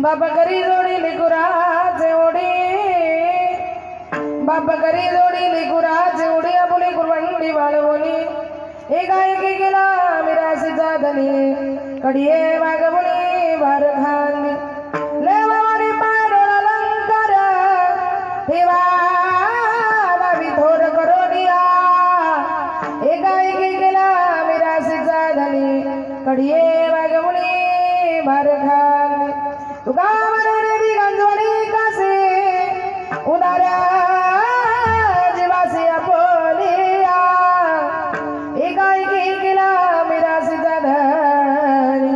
बाप करी जोडी लिकुराचे ओढी बाप करी जोडी लिकुराचे ओढी आपुली कुरवंडी वाळवणी एका एकी गेला मिरासीचा धनी कडिये वागवणी भार खांदी लेवावणी पाडोळ अलंकार ठेवा बाबी थोर करोडिया एका एकी गेला मिरासीचा धनी कडिये वागवणी भार खांदी तुका मरे दिगंजोडी कासे उदाऱ्या जीवासी आपोलिया एका एकी गेला मिरासीचा धनी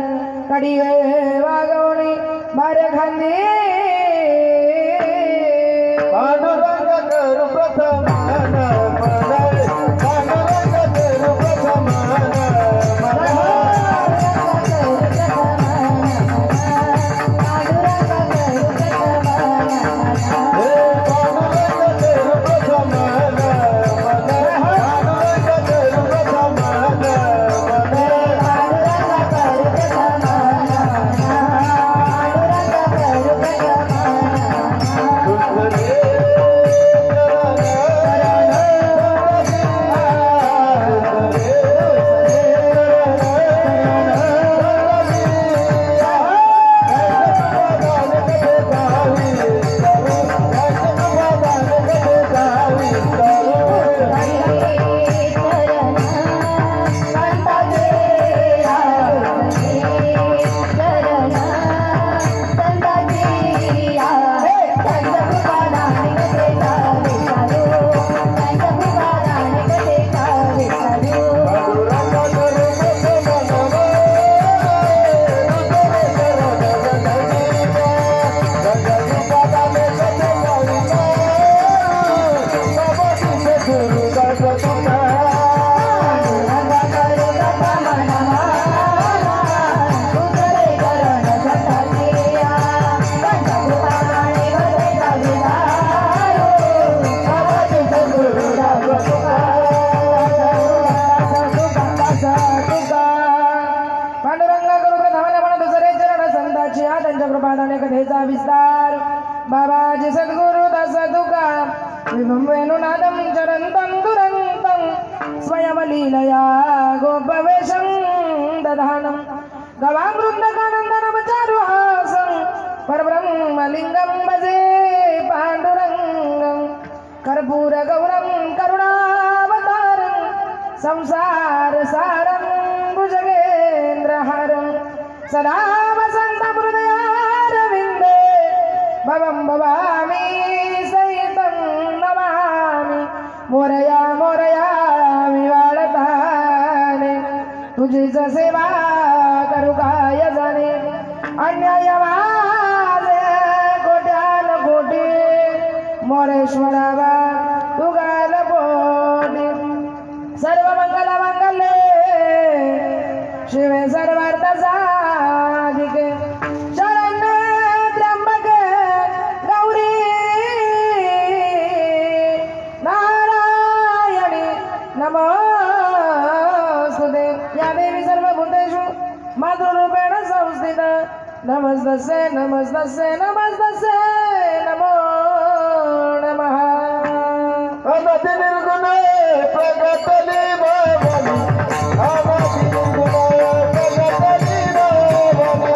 कडिये वागवणी भार खांदी पांडुरंग कर प्रथम कथेचा विस्तार बाबाजी सद्गुरु दास तुका वेणुनादं चरन्तं दुरन्तं स्वयंलीलया गोपवेशं दधानं गवामृन्दकानन्दनमचारुहासं परब्रह्मलिङ्गं भजे पाण्डुरङ्गं कर्पूरगौरं करुणावतारं संसारसारं भुजगेन्द्रहारं सदा वसन्तहृदयारविन्दे भवं भवामि सहितं नमामि मोरया मोरया विवाळताने तुझीच सेवा करू काय जाणे अन्याय माझे कोट्यान कोटी मोरेश्वरावा तुगाल पोटी सर्व मंगल मंगले शिवे सर्वार्थ साधिके शरण्ये त्र्यंबके गौरी नारायणी नमोस्तुते या देवी सर्वभूतेषु मातृरूपेण संस्थिता नमस्तस्यै नमस्तस्यै नमस्तस्यै नमो नमः अनति निर्गुण प्रगटली भवानी अनति निर्गुण प्रगटली भवानी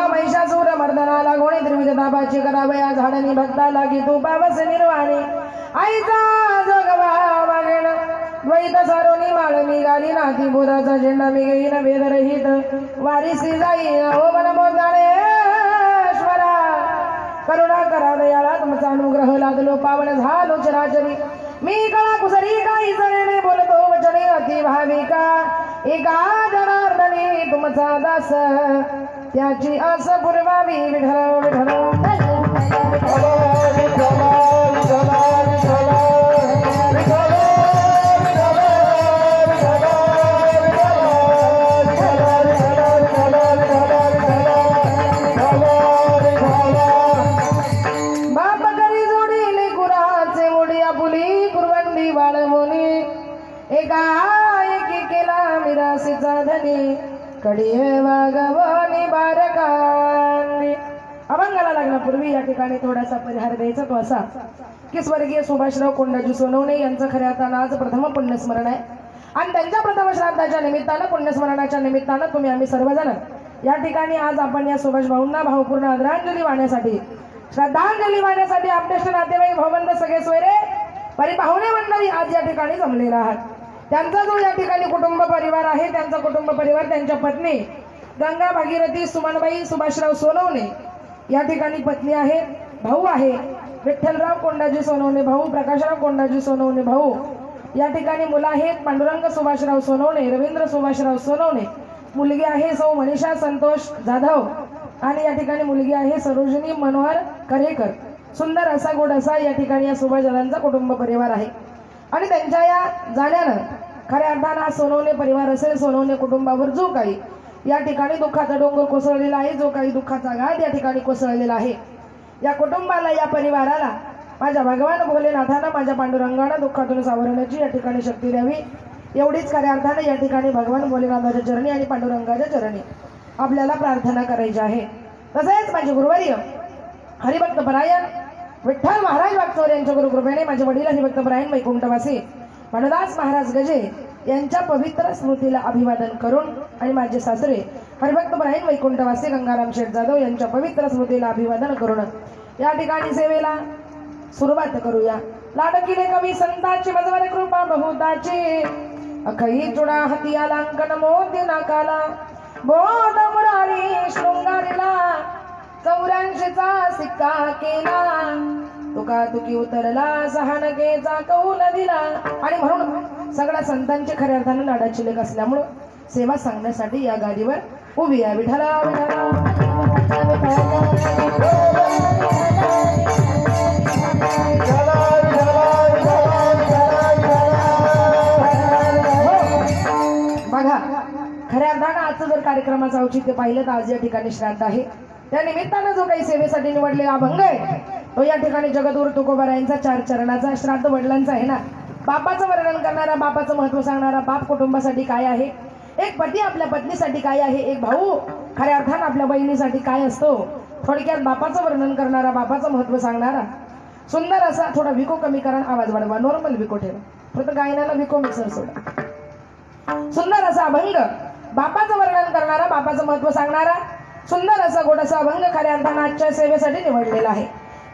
महिषासूर मर्दनाला गोणी त्रिविध तापाची करावया झाडणी भक्ता लागी तू पावस निर्वाणी आईचा जोगवा मागेण द्वैत सारोनी माळ मी गाली नाती बोधाचा झेंडा मी घेईन वेदरहित वारीसी जाई ओ मन मोजाणेश्वरा करुणा करा दयाळा तुमचा अनुग्रह लादलो पावन झालो चराचरी मी कळा कुसरी काही जणे बोलतो वचने अति भाविका एका जनार्दनी तुमचा दास त्याची आस पुरवावी विठ्ठल विठ्ठल कडिये वागवणी बारकांनी अभंगाला लागण्यापूर्वी या ठिकाणी थोडासा परिहार द्यायचा तो असा की स्वर्गीय सुभाषराव कोंडाजी सोनवणे यांचं खऱ्या अर्थानं आज प्रथम पुण्यस्मरण आहे आणि त्यांच्या प्रथम श्राद्धाच्या निमित्तानं पुण्यस्मरणाच्या निमित्तानं तुम्ही आम्ही सर्वजण या ठिकाणी आज आपण या सुभाष भाऊंना भावपूर्ण आदरांजली वाहण्यासाठी श्रद्धांजली वाहण्यासाठी आपले नातेवाईक भावबंद सगळे सोयरे परिपाहुणे मंडळी आज या ठिकाणी जमलेला आहात त्यांचा जो या ठिकाणी कुटुंब परिवार आहे त्यांचा कुटुंब परिवार त्यांच्या पत्नी गंगा भागीरथी सुमनबाई सुभाषराव सोनवणे या ठिकाणी पत्नी आहे भाऊ आहे विठ्ठलराव कोंडाजी सोनवणे भाऊ प्रकाशराव कोंडाजी सोनवणे भाऊ या ठिकाणी मुलं आहेत पांडुरंग सुभाषराव सोनवणे रवींद्र सुभाषराव सोनवणे मुलगी आहे सौ मनीषा संतोष जाधव आणि या ठिकाणी मुलगी आहे सरोजिनी मनोहर करेकर सुंदर असा गोड असा या ठिकाणी या सुभाषदादांचा कुटुंब परिवार आहे आणि त्यांच्या या जाण्यानं खऱ्या अर्थानं सोनवणे परिवार असेल सोनवणे कुटुंबावर जो काही या ठिकाणी दुःखाचा डोंगर कोसळलेला आहे जो काही दुःखाचा घात या ठिकाणी कोसळलेला आहे या कुटुंबाला या परिवाराला माझ्या भगवान भोलेनाथानं माझ्या पांडुरंगानं दुःखातून सावरण्याची या ठिकाणी शक्ती द्यावी एवढीच खऱ्या अर्थानं या ठिकाणी भगवान भोलेनाथाच्या चरणी आणि पांडुरंगाच्या चरणी आपल्याला प्रार्थना करायची आहे तसेच माझे गुरुवर्य हरिभक्त परायण विठ्ठल महाराज वागचौर यांच्या गुरुकृपेने माझे वडील हरिभक्त परायण वैकुंठवासी भानुदास महाराज गजे यांच्या पवित्र स्मृतीला अभिवादन करून आणि माझे सासरे हरिभक्त परायण वैकुंठवासी गंगाराम शेठ जाधव यांच्या पवित्र स्मृतीला अभिवादन करून या ठिकाणी सेवेला सुरुवात करूया लाडकीले कवी संतांची मजवर कृपा बहुताची अखई चुडा हतिया लांकन मोती नाकाला बोध मुरारी शृंगारीला 84चा सिक्का केला तुका तुकी उतरला सहानकेचा कौल दिला आणि म्हणून सगळ्या संतांचे खऱ्या अर्थानं लाडाची लेख असल्यामुळं सेवा सांगण्यासाठी या गाडीवर उभी आहे विठ्ठला बघा खऱ्या अर्थानं आजचं जर कार्यक्रमाचं औचित्य पाहिलं तर आज या ठिकाणी श्राद्ध आहे त्या निमित्तानं जो काही सेवेसाठी निवडलेला अभंग आहे तो या ठिकाणी जगद्गुरु तुकोबारायांचा 4 चरणाचा श्राद्ध वडिलांचा आहे ना बापाचं वर्णन करणारा बापाचं महत्व सांगणारा बाप कुटुंबासाठी काय आहे एक पती आपल्या पत्नीसाठी काय आहे एक भाऊ खऱ्या अर्थानं आपल्या बहिणीसाठी काय असतो थोडक्यात बापाचं वर्णन करणारा बापाचं महत्व सांगणारा सुंदर असा थोडा विको कमी करा आवाज वाढवा नॉर्मल विको ठेवा फक्त गायनाला विको मिक्सर सोडा सुंदर असा अभंग बापाचं वर्णन करणारा बापाचं महत्व सांगणारा सुंदर असा गोड असा अभंग खऱ्या अर्थानं आजच्या सेवेसाठी निवडलेला आहे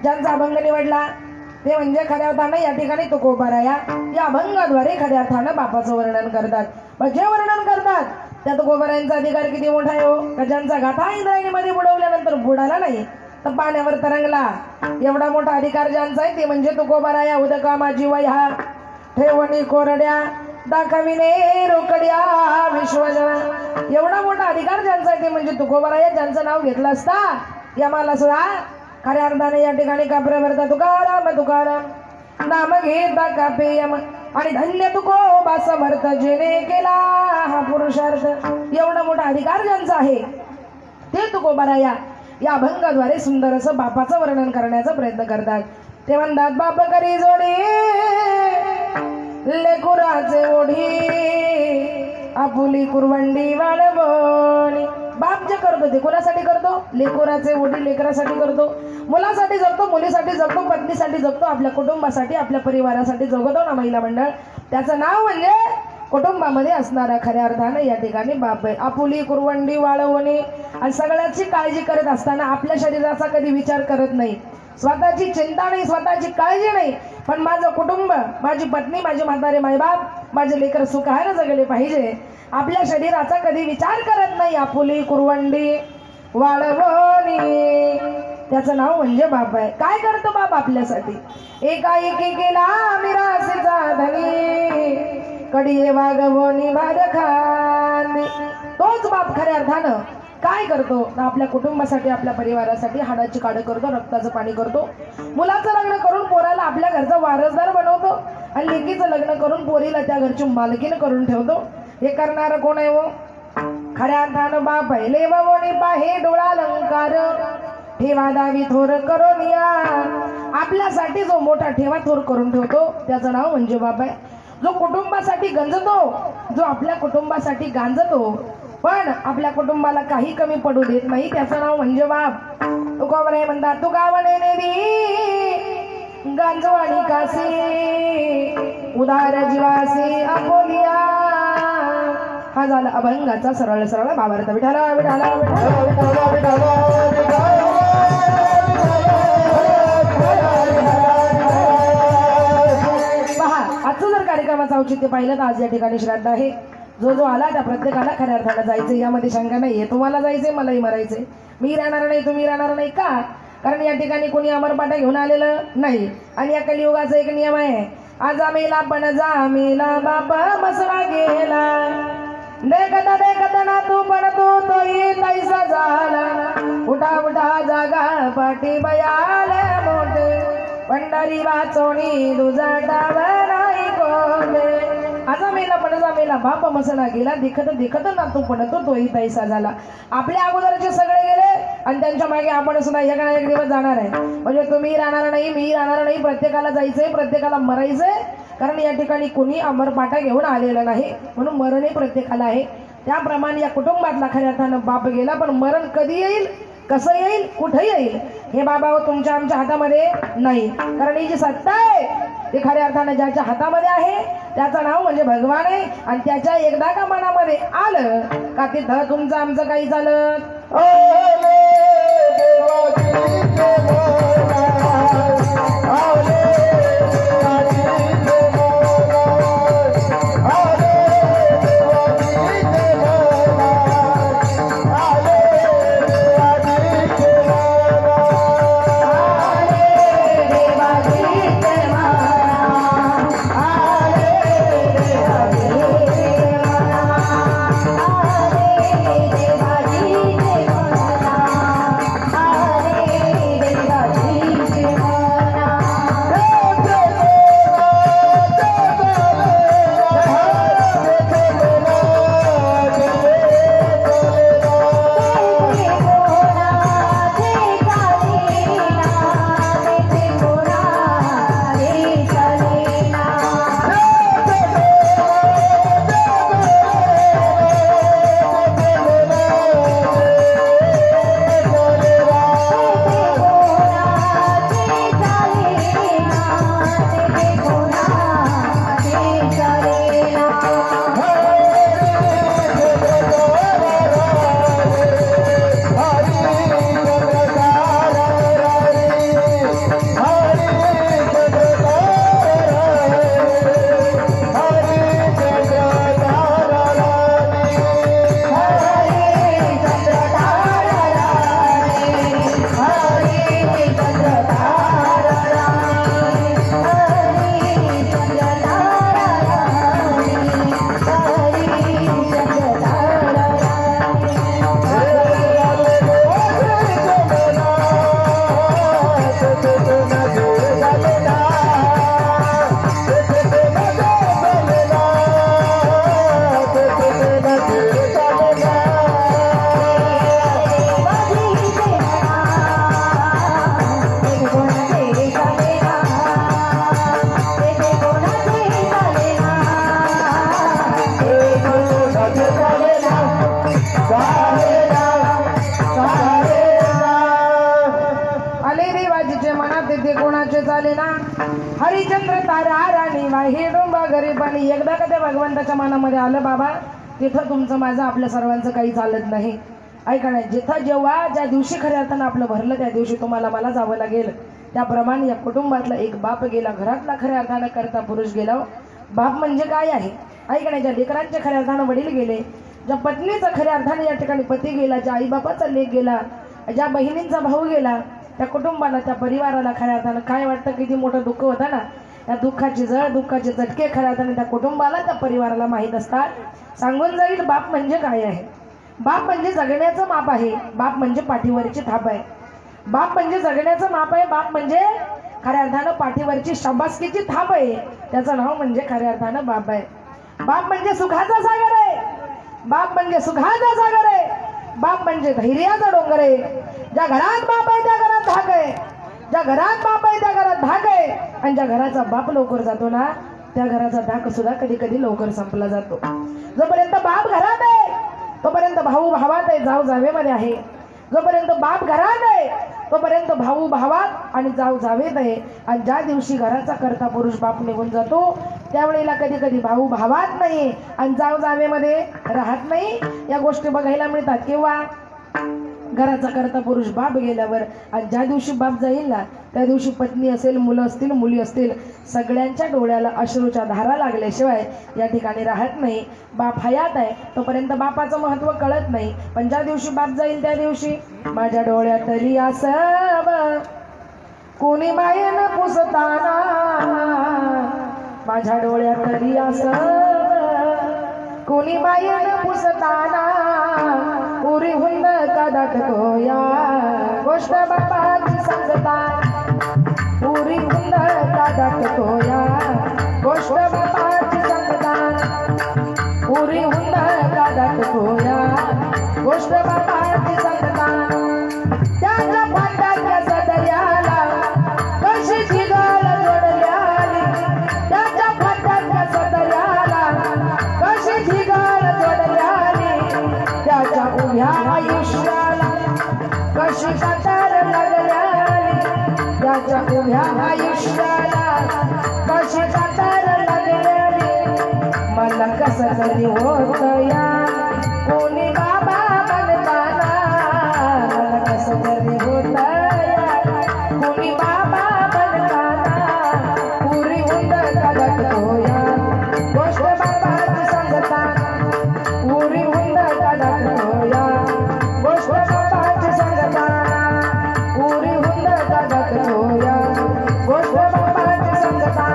ज्यांचा अभंग निवडला ते म्हणजे खऱ्या अर्थानं या ठिकाणी तुकोबाराया या अभंगाद्वारे खऱ्या अर्थानं बापाचं वर्णन करतात पण जे वर्णन करतात त्या तुकोबारायांचा अधिकार किती मोठा आहे हो का ज्यांचा गाथा इंद्रायणीमध्ये बुडवल्यानंतर बुडाला नाही तर पाण्यावर तरंगला एवढा मोठा अधिकार ज्यांचा आहे ते म्हणजे तुकोबाराया उदका माझी वह्या ठेवणी कोरड्या दाखविने रोकड्या विश्वजन एवढा मोठा अधिकार ज्यांचा आहे ते म्हणजे तुकोबाराया ज्यांचं नाव घेतलं असता या मला सुद्धा खऱ्या अर्थाने या ठिकाणी कापऱ्यावरता तुकाराम तुकाराम नाम घेता कापेयम आणि धन्य तुकोबा समर्थ जेने केला हा पुरुषार्थ एवढा मोठा अधिकार ज्यांचा आहे ते तुकोबाराया या अभंगाद्वारे सुंदर असं बापाचं वर्णन करण्याचा प्रयत्न करतात ते म्हणतात बाप करी जोडी लेकुराचे ओढी आपुली कुरवंडी वाळवणी बाप जे करतो ते कोणासाठी करतो लेकुराचे ओढी लेकरासाठी करतो मुलासाठी जगतो मुलीसाठी जगतो पत्नीसाठी जगतो आपल्या कुटुंबासाठी आपल्या परिवारासाठी जगतो ना महिला मंडळ त्याचं नाव म्हणजे कुटुंबामध्ये असणारा खऱ्या अर्थानं या ठिकाणी बाप आहे. आपुली कुरवंडी वाळवणे आणि सगळ्याची काळजी करत असताना आपल्या शरीराचा कधी विचार करत नाही, स्वतःची चिंता नाही, स्वतःची काळजी नाही, पण माझं कुटुंब, माझी पत्नी, माझे म्हातारे मायबाप, माझे लेकर सुखाने जगले पाहिजे, आपल्या शरीराचा कधी विचार करत नाही. आपुली कुरवंडी वाळवणी, त्याचं नाव म्हणजे बाप आहे. काय करतो बाप आपल्यासाठी? एकाएकी केला मिरासीचा धनी, कडिये वागवणी बारखानी. तोच बाप खऱ्या अर्थानं काय करतो ना आपल्या कुटुंबासाठी, आपल्या परिवारासाठी हाडाची काढ करतो, रक्ताचं पाणी करतो, मुलाचं लग्न करून पोराला आपल्या घरचा वारसदार बनवतो आणि लेकीचं लग्न करून पोरीला त्या घरची मालकीन करून ठेवतो. हे करणारं कोण आहे? वो खऱ्या अर्थानं बाप आहे. लेवणी पाहे डोळा अलंकार, ठेवा दावी थोर करून या. आपल्यासाठी जो मोठा ठेवा थोर करून ठेवतो त्याचं नाव म्हणजे बाप आहे. जो कुटुंबासाठी गंजतो, जो आपल्या कुटुंबासाठी गांजतो, पण आपल्या कुटुंबाला काही कमी पडू देत नाही, त्याचं नाव म्हणजे बाप. तुकोबरे म्हणतात, तू गावणे नेरी गांजवाणी कासी, उदार जीवासी अपोलिया. हा झाला अभंगाचा सरळ सरळ भावार्थ. विठाला विठाला पहा, आजचं जर कार्यक्रमाचं औचित्य पाहिलं तर आज या ठिकाणी श्राद्ध आहे. जो जो आला त्या प्रत्येकाला खऱ्या अर्थानं जायचं, यामध्ये शंका नाहीये. तुम्हाला जायचंय, मलाही मरायचंय. मी राहणार नाही, तुम्ही राहणार नाही. का? कारण या ठिकाणी कोणी अमरपाटा घेऊन आलेलं नाही. आणि या कलियुगाचा एक नियम आहे, आजा मेला पण जा मेला बाप मसरा गेला. देखता देखता ना तू पण तोही तैसा झाला. उठा उठा जागा पाठी बयाल मोठे, पंढरी वाचोणी दुजाटाव नाही कोठे. आजा मेला पण जा मेला बाप मसरा गेला. देखत देखत ना तू पण तोही तैसा झाला. आपल्या अगोदरचे सगळे गेले आणि त्यांच्या मागे आपण सुद्धा एक ना एक दिवस जाणार आहे. म्हणजे तुम्ही राहणार नाही, मी राहणार नाही, प्रत्येकाला जायचंय, प्रत्येकाला मरायचंय. कारण या ठिकाणी कुणी अमरपाटा घेऊन आलेला नाही, म्हणून मरण हे प्रत्येकाला आहे. त्याप्रमाणे या कुटुंबातला खऱ्या अर्थानं बाप गेला, पण मरण कधी येईल, कसं येईल, कुठे येईल हे बाबा तुमच्या आमच्या हातामध्ये नाही. कारण ही जी सत्ता आहे ती खऱ्या अर्थानं ज्याच्या हातामध्ये आहे त्याचं नाव म्हणजे भगवान आहे. आणि त्याच्या एकदा का मनामध्ये आलं का तिथं तुमचं आमचं काही झालं. चाले ना हरिचंद्र तारा राणी वाही डोंबा गरीबानी एकदा का त्या भगवंताच्या मनामध्ये आलं बाबा तिथं तुमचं माझं आपल्या सर्वांचं काही चालत नाही. ऐका नाही जिथं जेव्हा ज्या दिवशी खऱ्या अर्थानं आपलं भरलं त्या दिवशी तुम्हाला मला जावं लागेल. त्याप्रमाणे या कुटुंबातला एक बाप गेला, घरातला खऱ्या अर्थानं करता पुरुष गेला. बाप म्हणजे काय आहे? ऐका नाही ज्या लेकरांचे खऱ्या अर्थानं वडील गेले, ज्या पत्नीचा खऱ्या अर्थाने या ठिकाणी पती गेला, ज्या आईबापाचा लेक गेला, ज्या बहिणींचा भाऊ गेला, त्या कुटुंबाला त्या परिवाराला खऱ्या अर्थानं काय वाटतं किती मोठं दुःख होतं ना. त्या दुःखाची जळ दुःखाचे चटके खऱ्या अर्थाने त्या कुटुंबाला त्या परिवाराला माहीत असतात. सांगून जाईल बाप म्हणजे काय आहे. बाप म्हणजे जगण्याचं माप आहे. बाप म्हणजे पाठीवरची थाप आहे. बाप म्हणजे जगण्याचं माप आहे. बाप म्हणजे खऱ्या अर्थानं पाठीवरची शाबासकीची थाप आहे. त्याचं नाव म्हणजे खऱ्या अर्थानं बाप आहे. बाप म्हणजे सुखाचा सागर आहे. बाप म्हणजे सुखाचा सागर आहे. बाप म्हणजे धैर्याचा डोंगर आहे. ज्या घरात बाप आहे त्या घरात धाक आहे. ज्या घरात बाप आहे त्या घरात धाक आहे. आणि ज्या घराचा बाप लवकर जातो ना त्या घराचा धाक सुद्धा कधी कधी लवकर संपला जातो. जोपर्यंत बाप घरात आहे तोपर्यंत भाऊ भावात आहे, जाऊ जावेमध्ये आहे. जोपर्यंत बाप घरात आहे तोपर्यंत भाऊ भावात आणि जाऊ जावेत आहे. आणि ज्या दिवशी घराचा करता पुरुष बाप निघून जातो त्यावेळेला कधी कधी भाऊ भावात नाही आणि जाऊ जावेमध्ये राहत नाही. या गोष्टी बघायला मिळतात. किंवा घराचा करता पुरुष बाप गेल्यावर आणि ज्या दिवशी बाप जाईल ना त्या दिवशी पत्नी असेल, मुलं असतील, मुली असतील, सगळ्यांच्या डोळ्याला अश्रूच्या धारा लागल्याशिवाय या ठिकाणी राहत नाही. बाप हयात आहे तोपर्यंत बापाचं महत्त्व कळत नाही. पण ज्या दिवशी बाप जाईल त्या दिवशी माझ्या डोळ्यात तरी असावं कोणी मायेनं पुसताना, माझ्या डोळ्यात तरी असावं कोणी मायेनं पुसताना, पुरी हुंद का दाटतो या गोष्ट बापाची सांगता, पुरी हुंद का दाटतो या गोष्ट बापाची सांगता, पुरी हुंद का दाटतो या गोष्ट बापाची सांगता. त्याच्या फाटाच्या सदर्याला कशी झिगाळ जोडल्याली, त्याच्या फाटाच्या सदर्याला कशी झिगाळ जोडल्याली, त्याच्या उभ्या आयुष्याला कशी कातर लागल्याली, त्याच्या उभ्या आयुष्याला कशी कातर लागल्याली. मला कसं कधी होत या कोणी बाबा बनताना, मला कसं कधी होत या कोणी बाबा बनताना, पुरी हुंद का दाटतो या गोष्ट बापाची सांगता, पुरी हुंद का दाटतो या गोष्ट बापाची सांगता, पुरी हुंद का दाटतो या गोष्ट बापाची सांगता.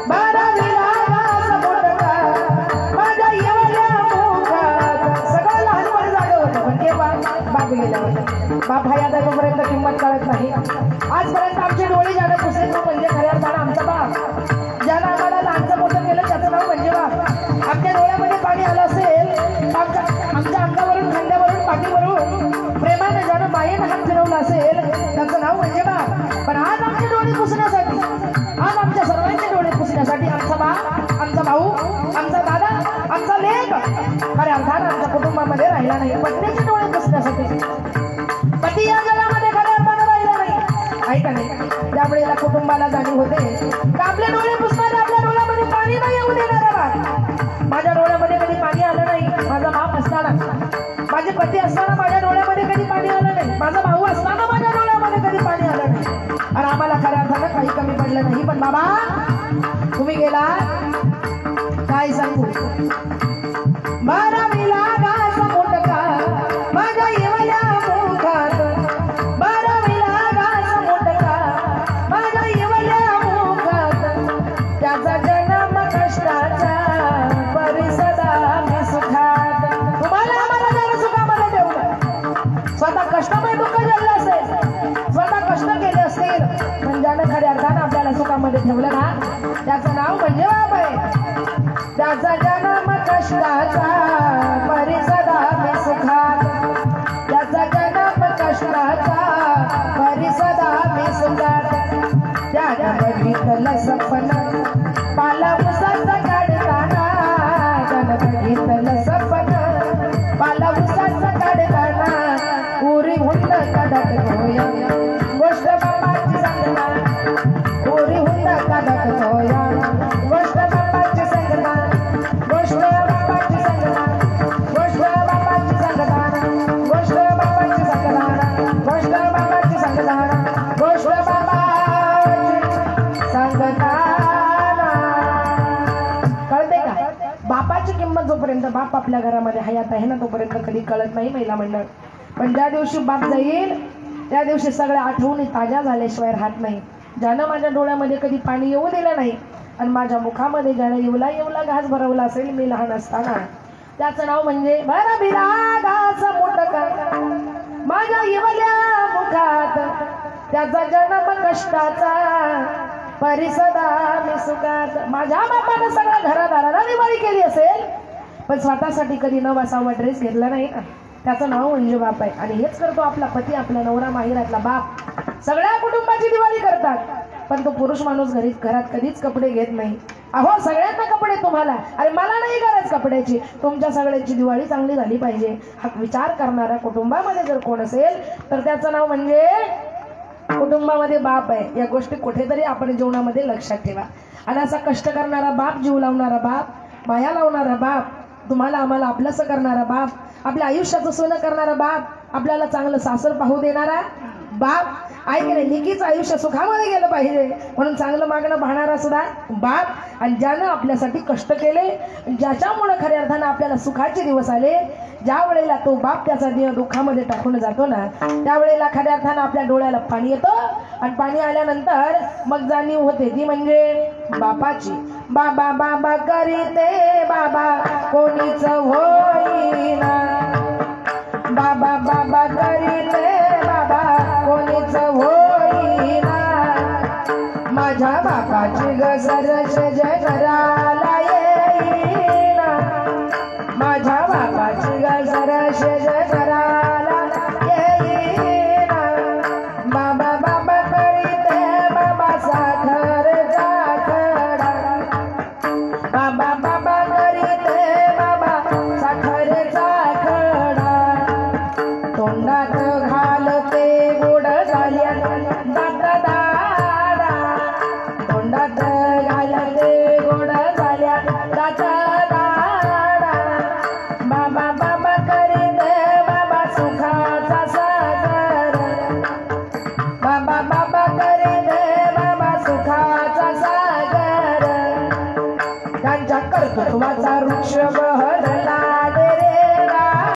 बारावीला घास मोडका माझ्या येवल्या मुखात, सगळं लहानपणी जागा होतं पण केव्हा बाप गेल्यावर. बाप हयात आहे तोपर्यंत किंमत कळत नाही. आजपर्यंत आमचे डोळे ज्याला पुसले तो म्हणजे खऱ्या अर्थानं आमचा बाप. ज्यानं आम्हाला लहानचं मोठं केलं त्याचं नाव म्हणजे बाप. आमच्या डोळ्यामध्ये पाणी आलं असेल, आमच्या अंगावरून खांद्यावरून पाठीवरून प्रेमाने ज्यानं मायेनं हात फिरवला असेल त्याचं नाव म्हणजे बाप. पण आज आमचे डोळे पुसण्यासाठी, आज आमच्या सर्वांचे डोळे पुसण्यासाठी आमचा बाप, आमचा भाऊ, आमचा दादा, आमचा लेक खऱ्या अर्थानं आमच्या कुटुंबामध्ये राहिला नाही. पत्नीचे डोळे पुसण्यासाठी पती या जगामध्ये खऱ्या अर्थानं राहिला नाही. ऐका नाही त्यावेळेला कुटुंबाला जाणीव होते का आपले डोळे पुसणारे आपल्या डोळ्यामध्ये पाणी नाही येऊ देणार बाप. माझ्या डोळ्यामध्ये कधी पाणी आलं नाही. माझा बाप असताना, माझे पती असताना माझ्या डोळ्यामध्ये कधी पाणी आलं नाही. माझा भाऊ असताना माझ्या डोळ्यामध्ये कधी पाणी आलं नाही. आणि आम्हाला खऱ्या अर्थानं काही कमी पडलं नाही. पण बाबा तुम्ही गेला काय सांगू. बारावीला घास मोडका माझ्या येवल्या मुखात, बारावीला घास मोडका माझ्या येवल्या मुखात, त्याचा जन्म कष्टाचा परी सदा मी सुखात. तुम्हाला आम्हाला जरा सुखामध्ये ठेवलं. स्वतः कष्टमय दुःख झालं असेल, स्वतः कष्ट केले असतील, पण ज्यानं खऱ्या अर्थानं आपल्याला सुखामध्ये ठेवलं ना त्याचं नाव म्हणजे बाप आहे. त्याचा जन्म कष्टाचा परी सदा मी सुखात, त्याचा जन्म कष्टाचा परी सदा मी सुखात. त्यानं बघितलं सपन पाला उसाचं काढताना, त्यानं बघितलं सपन पाला उसाचं काढताना, पुरी हुंद का दाटतो या गोष्ट बापाची सांगता, जोपर्यंत बाप आपल्या घरामध्ये हयात आहे ना तोपर्यंत कधी कळत नाही महिला मंडळ. पण ज्या दिवशी बाप जाईल त्या दिवशी सगळ्या आठवणी ताज्या झाल्याशिवाय राहत नाही. ज्यानं माझ्या डोळ्यामध्ये कधी पाणी येऊ दिलं नाही आणि माझ्या मुखामध्ये ज्यानं येवला येवला घास भरवला असेल मी लहान असताना, त्याचं नाव म्हणजे भरविरागास मोठं माझ्या येवल्या मुखात, त्याचा जन्म कष्टाचा परिसदा मी सुखात. माझ्या बापानं सगळ्या घरादाराला दिवाळी केली असेल पण स्वतःसाठी कधी नवासावा ड्रेस घेतला नाही ना, त्याचं नाव म्हणजे बाप आहे. आणि हेच करतो आपला पती, आपला नवरा, माहेरातला बाप. सगळ्या कुटुंबाची दिवाळी करतात पण तो पुरुष माणूस घरात कधीच कपडे घेत नाही. अहो सगळ्यांना कपडे तुम्हाला, अरे मला नाही गरज कपड्याची, तुमच्या सगळ्यांची दिवाळी चांगली झाली पाहिजे हा विचार करणारा कुटुंबामध्ये जर कोण असेल तर त्याचं नाव म्हणजे कुटुंबामध्ये बाप आहे. या गोष्टी कुठेतरी आपण जीवनामध्ये लक्षात ठेवा. आणि असा कष्ट करणारा बाप, जीव लावणारा बाप, माया लावणारा बाप, तुम्हाला आम्हाला आपलंसं करणारा बाप, आपल्या आयुष्याचं सोनं करणारा बाप, आपल्याला चांगलं सासर पाहू देणारा बाप आहे की नाही. लेकीचं आयुष्य सुखामध्ये गेलं पाहिजे म्हणून चांगलं मागणं पाहणारा सुद्धा बाप. आणि ज्यानं आपल्यासाठी कष्ट केले, ज्याच्यामुळे खऱ्या अर्थानं आपल्याला सुखाचे दिवस आले, ज्या वेळेला तो बाप त्याचा देह दुःखामध्ये टाकून जातो ना त्यावेळेला खऱ्या अर्थानं आपल्या डोळ्याला पाणी येतं. आणि पाणी आल्यानंतर मग जाणीव होते ती म्हणजे बापाची. बाबा बाबा करीते बाबा कोणीच होईना, बाबा बाबा करीते बाबा कोणीच होईना, माझ्या बापाची गजरश जय करायला येईना, माझ्या बापाची गजरश जय करायला येईना. बाबा बाबा करीते बाबा साखरेचा खडा, बाबा बाबा करीते बाबा साखरेचा खडा, तोंडात घालते गोड झाल्या दात दाडा, तोंडात घालते गोड झाल्या दात दाडा, बाबा बाबा करीते बाबा सुखाचा सागर, बाबा बाबा करीते बाबा सुखाचा सागर, त्यांच्या कर्तृत्वाचा वृक्ष बहरला